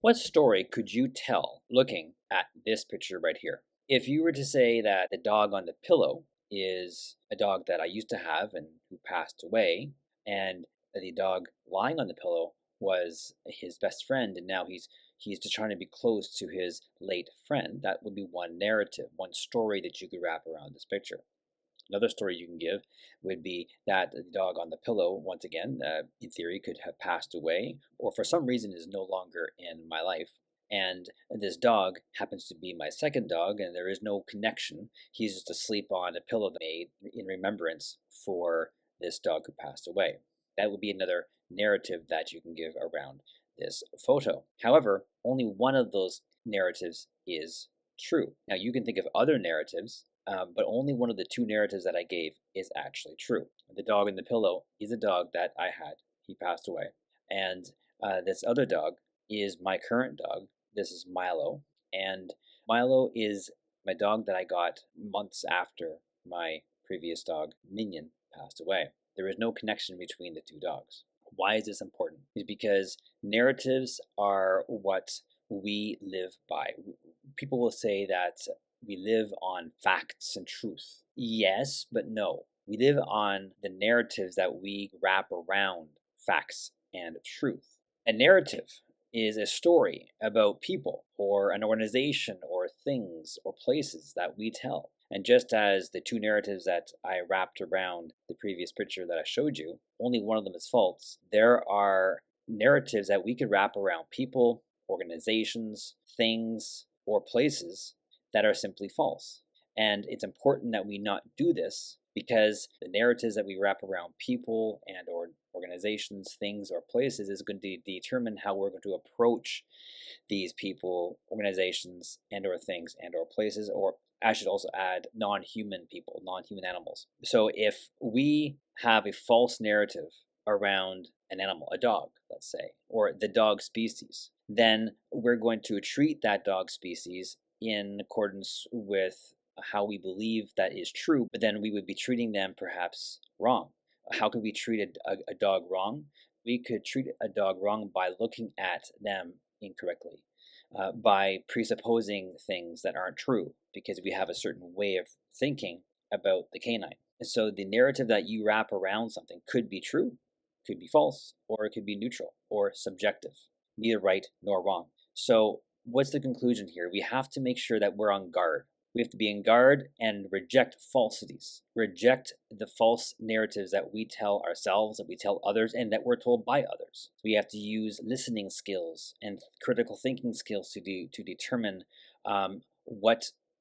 What story could you tell looking at this picture right here? If you were to say that the dog on the pillow is a dog that I used to have and who passed away, and the dog lying on the pillow was his best friend, and now he's just trying to be close to his late friend, that would be one narrative, one story that you could wrap around this picture. Another story you can give would be that the dog on the pillow, once again, in theory, could have passed away, or for some reason is no longer in my life. And this dog happens to be my second dog, and there is no connection. He's just asleep on a pillow made in remembrance for this dog who passed away. That would be another narrative that you can give around this photo. However, only one of those narratives is true. Now, you can think of other narratives, but only one of the two narratives that I gave is actually true. The dog in the pillow is a dog that I had. He passed away. And this other dog is my current dog. This is Milo. And Milo is my dog that I got months after my previous dog, Minion, passed away. There is no connection between the two dogs. Why is this important? Is because narratives are what we live by. People will say that we live on facts and truth. Yes, but no. We live on the narratives that we wrap around facts and truth. A narrative is a story about people or an organization or things or places that we tell. And just as the two narratives that I wrapped around the previous picture that I showed you, only one of them is false. There are narratives that we could wrap around people, organizations, things, or places that are simply false. And it's important that we not do this because the narratives that we wrap around people and or organizations, things, or places is going to determine how we're going to approach these people, organizations, and or things and or places, or I should also add non-human people, non-human animals. So if we have a false narrative around an animal, a dog, let's say, or the dog species, then we're going to treat that dog species in accordance with how we believe that is true, but then we would be treating them perhaps wrong. How could we treat a dog wrong? We could treat a dog wrong by looking at them incorrectly, by presupposing things that aren't true, because we have a certain way of thinking about the canine. And so the narrative that you wrap around something could be true, could be false, or it could be neutral or subjective, neither right nor wrong. So what's the conclusion here? We have to make sure that we're on guard. We have to be on guard and reject falsities, reject the false narratives that we tell ourselves, that we tell others, and that we're told by others. We have to use listening skills and critical thinking skills to determine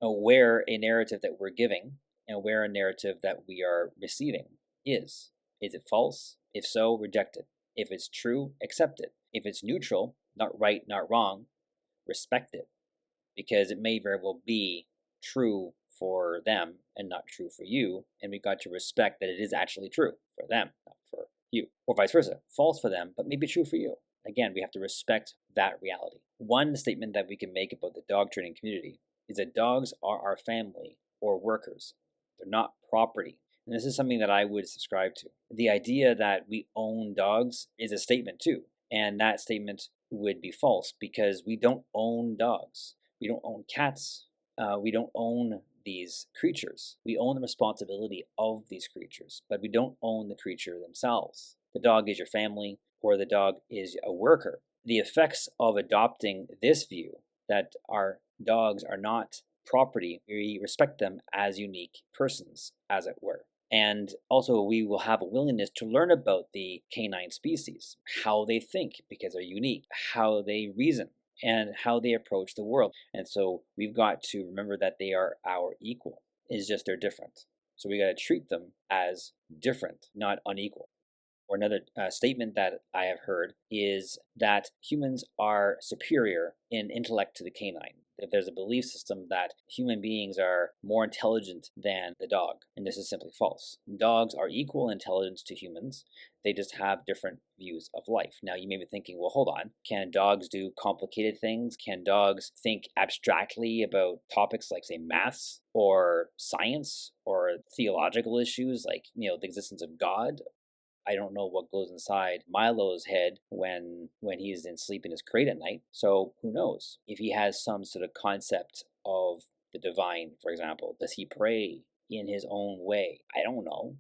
where a narrative that we're giving and where a narrative that we are receiving is. Is it false? If so, reject it. If it's true, accept it. If it's neutral, not right, not wrong, respect it, because it may very well be true for them and not true for you, and we've got to respect that it is actually true for them, not for you, or vice versa. False for them, but maybe true for you. Again, we have to respect that reality. One statement that we can make about the dog training community is that dogs are our family or workers. They're not property. And this is something that I would subscribe to. The idea that we own dogs is a statement too, and that statement would be false because we don't own dogs. We don't own cats. We don't own these creatures. We own the responsibility of these creatures, but we don't own the creature themselves. The dog is your family, or the dog is a worker. The effects of adopting this view that our dogs are not property, we respect them as unique persons, as it were. And also, we will have a willingness to learn about the canine species, how they think, because they're unique, how they reason, and how they approach the world. And so we've got to remember that they are our equal. It's just they're different. So we got to treat them as different, not unequal. Or another statement that I have heard is that humans are superior in intellect to the canine. That there's a belief system that human beings are more intelligent than the dog, and this is simply false. Dogs are equal in intelligence to humans. They just have different views of life. Now, you may be thinking, well, hold on. Can dogs do complicated things? Can dogs think abstractly about topics like, say, maths or science or theological issues like, the existence of God? I don't know what goes inside Milo's head when he's in sleep in his crate at night. So who knows? If he has some sort of concept of the divine, for example, does he pray in his own way? I don't know.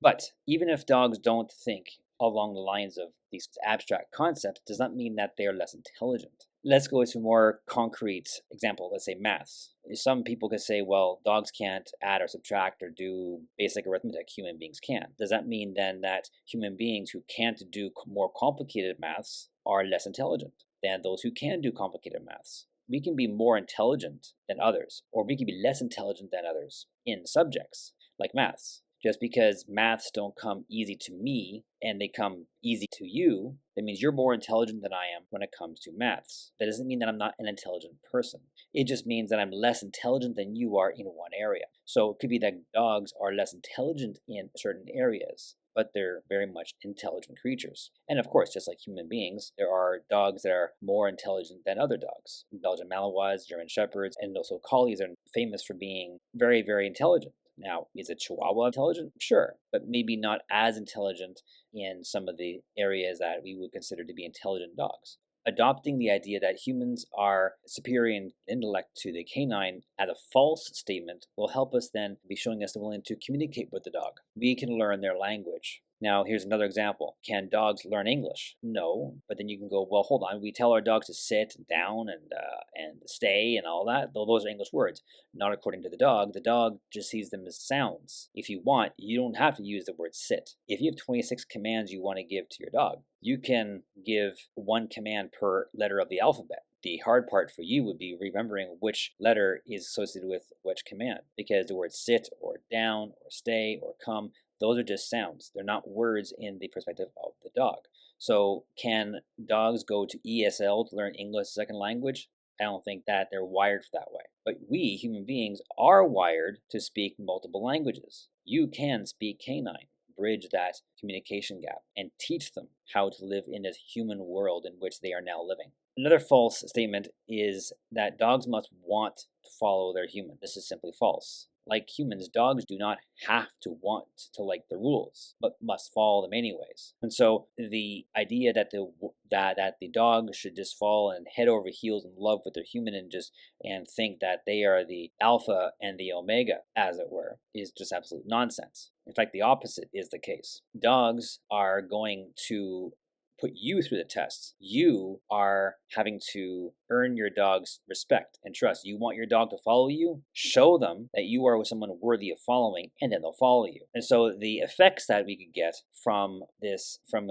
But even if dogs don't think along the lines of these abstract concepts, does not mean that they are less intelligent. Let's go to a more concrete example. Let's say maths. Some people could say, well, dogs can't add or subtract or do basic arithmetic. Human beings can. Does that mean then that human beings who can't do more complicated maths are less intelligent than those who can do complicated maths? We can be more intelligent than others, or we can be less intelligent than others in subjects like maths. Just because maths don't come easy to me and they come easy to you, that means you're more intelligent than I am when it comes to maths. That doesn't mean that I'm not an intelligent person. It just means that I'm less intelligent than you are in one area. So it could be that dogs are less intelligent in certain areas, but they're very much intelligent creatures. And of course, just like human beings, there are dogs that are more intelligent than other dogs. Belgian Malinois, German Shepherds, and also Collies are famous for being very, very intelligent. Now, is a Chihuahua intelligent? Sure, but maybe not as intelligent in some of the areas that we would consider to be intelligent dogs. Adopting the idea that humans are superior in intellect to the canine as a false statement will help us then be showing us the willingness to communicate with the dog. We can learn their language. Now, here's another example. Can dogs learn English? No, but then you can go, well, hold on. We tell our dogs to sit down and stay and all that. Those are English words. Not according to the dog. The dog just sees them as sounds. If you want, you don't have to use the word sit. If you have 26 commands you want to give to your dog, you can give one command per letter of the alphabet. The hard part for you would be remembering which letter is associated with which command, because the words sit or down or stay or come, those are just sounds. They're not words in the perspective of the dog. So can dogs go to ESL to learn English as a second language? I don't think that they're wired for that way. But we, human beings, are wired to speak multiple languages. You can speak canine, bridge that communication gap, and teach them how to live in this human world in which they are now living. Another false statement is that dogs must want to follow their human. This is simply false. Like humans, dogs do not have to want to like the rules, but must follow them anyways. And so the idea that the dog should just fall and head over heels in love with their human and think that they are the alpha and the omega, as it were, is just absolute nonsense. In fact, the opposite is the case. Dogs are going to put you through the tests. You are having to earn your dog's respect and trust. You want your dog to follow you? Show them that you are someone worthy of following, and then they'll follow you. And so the effects that we could get from this, from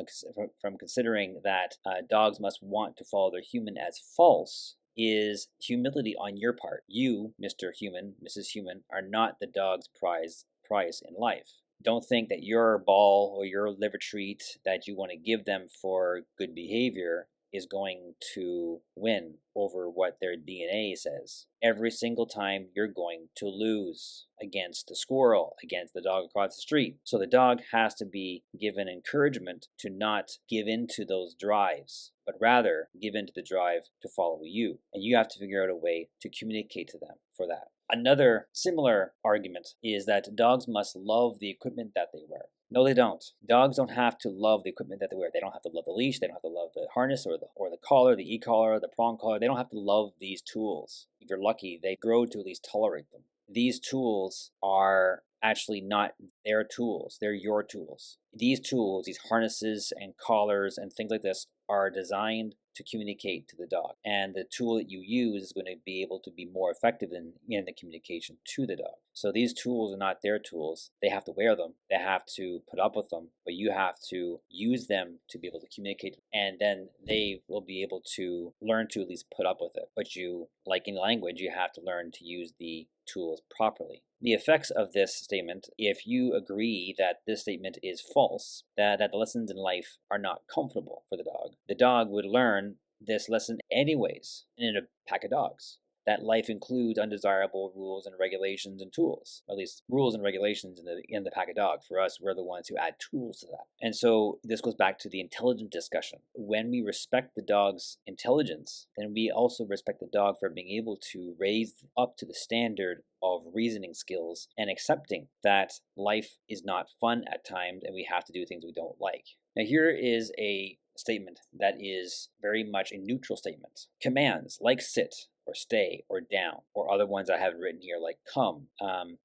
considering that dogs must want to follow their human as false, is humility on your part. You, Mr. Human, Mrs. Human, are not the dog's prize in life. Don't think that your ball or your liver treat that you want to give them for good behavior is going to win over what their DNA says. Every single time you're going to lose against the squirrel, against the dog across the street. So the dog has to be given encouragement to not give in to those drives, but rather give in to the drive to follow you. And you have to figure out a way to communicate to them for that. Another similar argument is that dogs must love the equipment that they wear. No, they don't. Dogs don't have to love the equipment that they wear. They don't have to love the leash. They don't have to love the harness or the collar, the e-collar, the prong collar. They don't have to love these tools. If you're lucky, they grow to at least tolerate them. These tools are actually not their tools. They're your tools. These tools, these harnesses and collars and things like this, are designed to communicate to the dog. And the tool that you use is going to be able to be more effective in the communication to the dog. So these tools are not their tools. They have to wear them. They have to put up with them. But you have to use them to be able to communicate. And then they will be able to learn to at least put up with it. But you, like in language, you have to learn to use the tools properly. The effects of this statement, if you agree that this statement is false, that the lessons in life are not comfortable for the dog would learn this lesson anyways in a pack of dogs. that life includes undesirable rules and regulations and tools, or at least rules and regulations in the pack of dog. For us, we're the ones who add tools to that. And so this goes back to the intelligent discussion. When we respect the dog's intelligence, then we also respect the dog for being able to raise up to the standard of reasoning skills and accepting that life is not fun at times and we have to do things we don't like. Now, here is a statement that is very much a neutral statement. Commands like sit or stay or down, or other ones I haven't written here like come,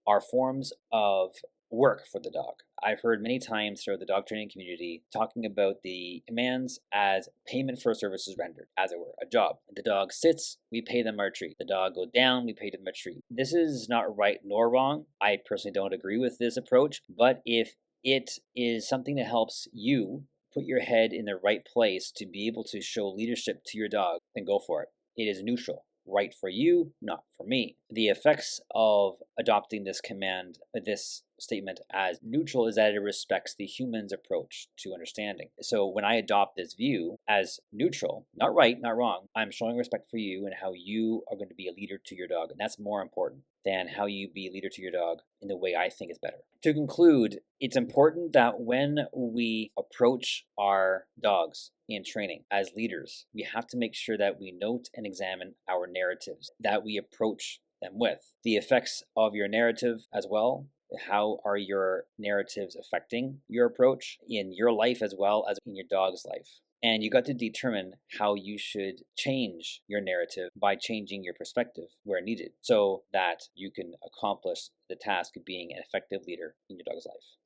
are forms of work for the dog. I've heard many times throughout the dog training community talking about the commands as payment for services rendered, as it were, a job. The dog sits, we pay them our treat. The dog goes down, we pay them a treat. This is not right nor wrong. I personally don't agree with this approach, but if it is something that helps you put your head in the right place to be able to show leadership to your dog, then go for it. It is neutral. Right for you, not for me. The effects of adopting this command, this statement as neutral, is that it respects the human's approach to understanding. So when I adopt this view as neutral, not right, not wrong, I'm showing respect for you and how you are going to be a leader to your dog. And that's more important than how you be a leader to your dog in the way I think is better. To conclude, it's important that when we approach our dogs in training as leaders, we have to make sure that we note and examine our narratives that we approach them with. The effects of your narrative as well. How are your narratives affecting your approach in your life as well as in your dog's life? And you got to determine how you should change your narrative by changing your perspective where needed so that you can accomplish the task of being an effective leader in your dog's life.